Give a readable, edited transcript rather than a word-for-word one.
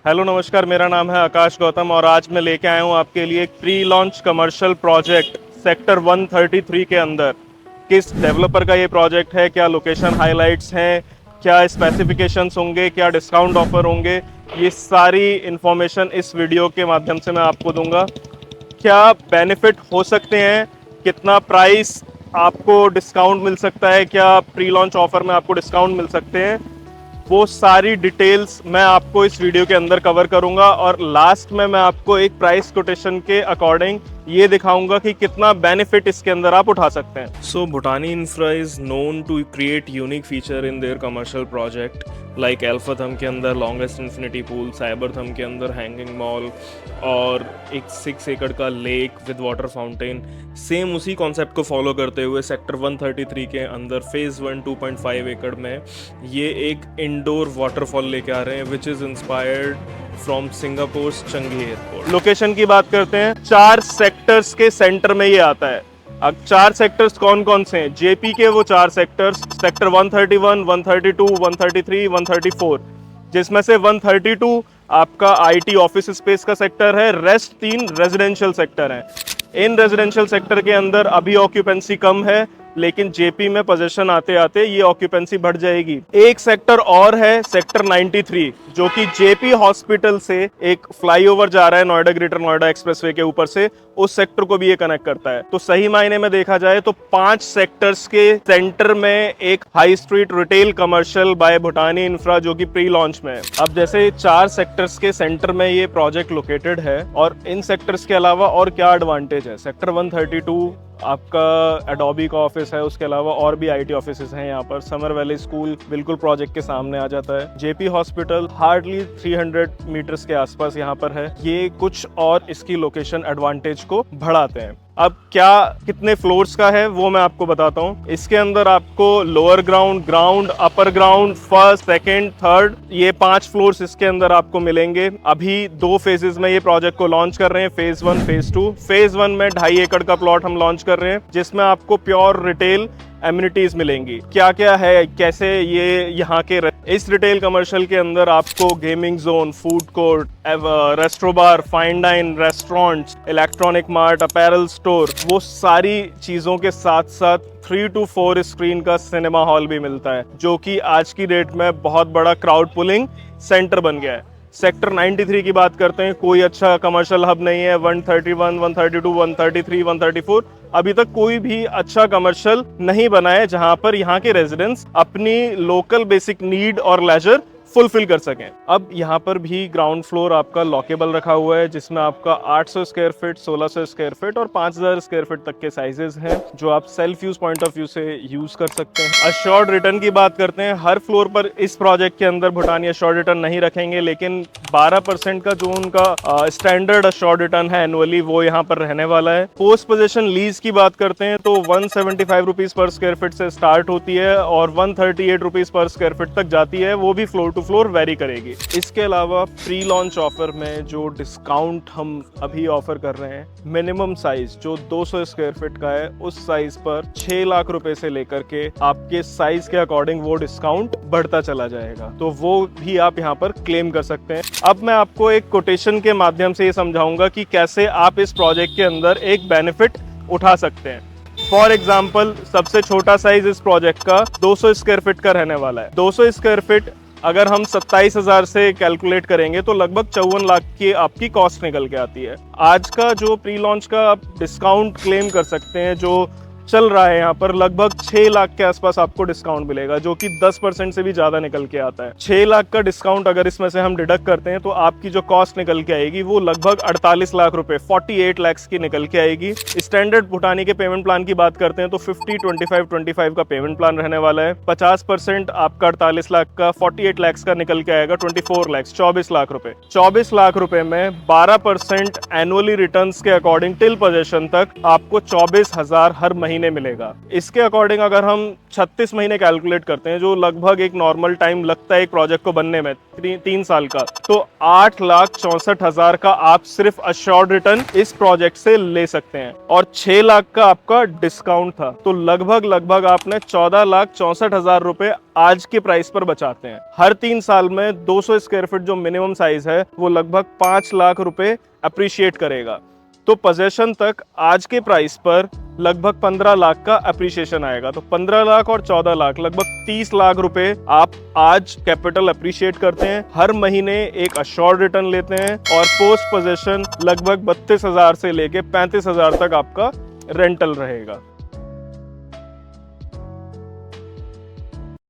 Hello नमस्कार, मेरा नाम है आकाश गौतम और आज मैं लेके आया हूँ आपके लिए एक pre launch commercial project sector 133 के अंदर। किस डेवलपर का ये प्रोजेक्ट है, क्या लोकेशन हाइलाइट्स हैं, क्या स्पेसिफिकेशंस होंगे, क्या डिस्काउंट ऑफर होंगे, ये सारी इन्फॉर्मेशन इस वीडियो के माध्यम से मैं आपको दूंगा। क्या बेनिफिट हो सकते हैं, कितना प्राइस आपको डिस्काउंट मिल सकता है, क्या प्री लॉन्च ऑफर में आपको डिस्काउंट मिल सकते हैं, वो सारी डिटेल्स मैं आपको इस वीडियो के अंदर कवर करूंगा। और लास्ट में मैं आपको एक प्राइस कोटेशन के अकॉर्डिंग ये दिखाऊंगा कि कितना बेनिफिट इसके अंदर आप उठा सकते हैं। So Bhutani infra is known to create unique feature in their commercial project, like alpha thum के अंदर लॉन्गेस्ट इन्फिनिटी पूल, साइबर थम के अंदर हैंगिंग मॉल और एक 6 एकड़ का lake with water fountain. Same उसी कॉन्सेप्ट को फॉलो करते हुए सेक्टर 133 के अंदर फेज 1 2.5 एकड़ में ये एक इंडोर वाटरफॉल लेके आ रहे हैं, which is inspired from Singapore चंगी एयरपोर्ट। लोकेशन की बात करते हैं, 4 सेक्टर्स के सेंटर में ये आता है। अब 4 सेक्टर्स कौन कौन से हैं? जेपी के वो 4 सेक्टर्स, सेक्टर 131, 132, 133, 134, जिसमें से 132 आपका आईटी ऑफिस स्पेस का सेक्टर है, रेस्ट 3 रेजिडेंशियल सेक्टर हैं। इन रेजिडेंशियल सेक्टर के अंदर अभी ऑक्यूपेंसी कम है, लेकिन जेपी में पोजीशन आते आते ये ऑक्यूपेंसी बढ़ जाएगी। एक सेक्टर और है, सेक्टर 93, जो कि जेपी हॉस्पिटल से एक फ्लाईओवर जा रहा है नोएडा ग्रेटर नोएडा एक्सप्रेसवे के ऊपर से, उस सेक्टर को भी ये कनेक्ट करता है। तो सही मायने में देखा जाए तो 5 सेक्टर्स के सेंटर में एक high street retail commercial by Bhutani infra जो कि प्री लॉन्च में है। अब जैसे 4 सेक्टर्स के सेंटर में ये प्रोजेक्ट लोकेटेड है, और इन सेक्टर्स के अलावा और क्या एडवांटेज है? सेक्टर 132 आपका एडोबी का ऑफिस है, उसके अलावा और भी आईटी ऑफिसेज हैं यहाँ पर। समर वैली स्कूल बिल्कुल प्रोजेक्ट के सामने आ जाता है। जेपी हॉस्पिटल हार्डली 300 मीटर्स के आसपास यहाँ पर है। ये कुछ और इसकी लोकेशन एडवांटेज को बढ़ाते हैं। अब क्या कितने फ्लोर्स का है वो मैं आपको बताता हूँ। इसके अंदर आपको lower ground, ground, upper ground, first, second, third, ये 5 फ्लोर्स इसके अंदर आपको मिलेंगे। अभी 2 फेजेस में ये प्रोजेक्ट को लॉन्च कर रहे हैं, फेज 1, फेज 2। फेज 1 में 2.5 एकड़ का प्लॉट हम लॉन्च कर रहे हैं, जिसमें आपको प्योर रिटेल एमिनिटीज मिलेंगी। क्या क्या है, कैसे ये यहाँ के इस रिटेल कमर्शियल के अंदर आपको gaming zone, food court, restaurant bar, fine dine restaurants, electronic mart, apparel store, वो सारी चीजों के साथ साथ 3 to 4 स्क्रीन का सिनेमा हॉल भी मिलता है, जो कि आज की डेट में बहुत बड़ा क्राउड पुलिंग सेंटर बन गया है। सेक्टर 93 की बात करते हैं, कोई अच्छा कमर्शियल हब नहीं है। 131, 132, 133, 134 अभी तक कोई भी अच्छा कमर्शियल नहीं बना है जहां पर यहाँ के रेजिडेंट्स अपनी लोकल बेसिक नीड और लेजर फुलफिल कर सकें। अब यहाँ पर भी ग्राउंड फ्लोर आपका लॉकेबल रखा हुआ है, जिसमें आपका 800 स्क्वायर फीट, 1600 स्क्वायर फीट और 5000 स्क्वायर फीट तक के साइजेस हैं, जो आप self use point of view से यूज कर सकते हैं। अश्योर्ड रिटर्न की बात करते हैं, हर फ्लोर पर इस प्रोजेक्ट के अंदर भूटानी अश्योर्ड रिटर्न नहीं रखेंगे, लेकिन 12% का जो उनका स्टैंडर्ड अश्योर्ड रिटर्न है एनुअली, वो यहाँ पर रहने वाला है। पोस्ट पोजीशन लीज की बात करते हैं तो 175 रुपीज पर स्क्वायर फीट से स्टार्ट होती है और 138 रुपीज पर स्क्वायर फीट तक जाती है, वो भी फ्लोर टू फ्लोर वेरी करेगी। इसके अलावा प्री लॉन्च ऑफर में जो डिस्काउंट हम अभी ऑफर कर रहे हैं, मिनिमम साइज जो 200 स्क्वायर फीट का है, उस साइज पर 6 लाख रुपए से लेकर के आपके साइज के अकॉर्डिंग वो डिस्काउंट बढ़ता चला जाएगा, तो वो भी आप यहाँ पर क्लेम कर सकते हैं। अब मैं आपको एक कोटेशन के माध्यम से ये समझाऊंगा कि कैसे आप इस प्रोजेक्ट के अंदर एक बेनिफिट उठा सकते हैं। फॉर एग्जाम्पल, सबसे छोटा साइज इस प्रोजेक्ट का 200 स्क्वायर फीट का रहने वाला है। 200 स्क्वायर फीट अगर हम 27,000 से कैलकुलेट करेंगे तो लगभग 54 लाख की आपकी कॉस्ट निकल के आती है। आज का जो प्री लॉन्च का आप डिस्काउंट क्लेम कर सकते हैं, जो चल रहा है यहाँ पर, लगभग 6 लाख के आसपास आपको डिस्काउंट मिलेगा, जो कि 10% से भी ज्यादा निकल के आता है। 6 लाख का डिस्काउंट अगर इसमें से हम डिडक्ट करते हैं तो आपकी जो कॉस्ट निकल के आएगी वो लगभग 48 लाख रुपए, 48 लाख की निकल के आएगी। स्टैंडर्ड भूटानी के पेमेंट प्लान की बात करते हैं तो 50-25-25 का पेमेंट प्लान रहने वाला है। 50% आपका 48 लाख का 48 लाख का निकल के आएगा 24 लाख, 24 लाख रुपए। 24 लाख रुपए में 12% एनुअली रिटर्न्स के अकॉर्डिंग टिल पोजीशन तक आपको 24,000 हर महीने महीने मिलेगा। इसके अकॉर्डिंग अगर हम 36 महीने कैलकुलेट करते हैं, जो लगभग एक नॉर्मल टाइम लगता है एक प्रोजेक्ट को बनने में, 3 साल का, तो 8,64,000 का आप सिर्फ अश्योर्ड रिटर्न इस प्रोजेक्ट से ले सकते हैं और 6 लाख का आपका डिस्काउंट था। तो लगभग आपने 14,64,000 रुपए आज के प्राइस पर बचाते हैं। हर 3 साल में 200 स्क्वायर फीट जो मिनिमम साइज है वो लगभग 5 लाख रुपए अप्रिशिएट करेगा। तो पोजेशन तक आज के प्राइस पर लगभग 15 लाख का अप्रिशिएशन आएगा। तो 15 लाख और 14 लाख लगभग 30 लाख रुपए आप आज कैपिटल अप्रिशिएट करते हैं, हर महीने एक अश्योर्ड रिटर्न लेते हैं और पोस्ट पोजेशन लगभग 32,000 से लेके 35,000 तक आपका रेंटल रहेगा।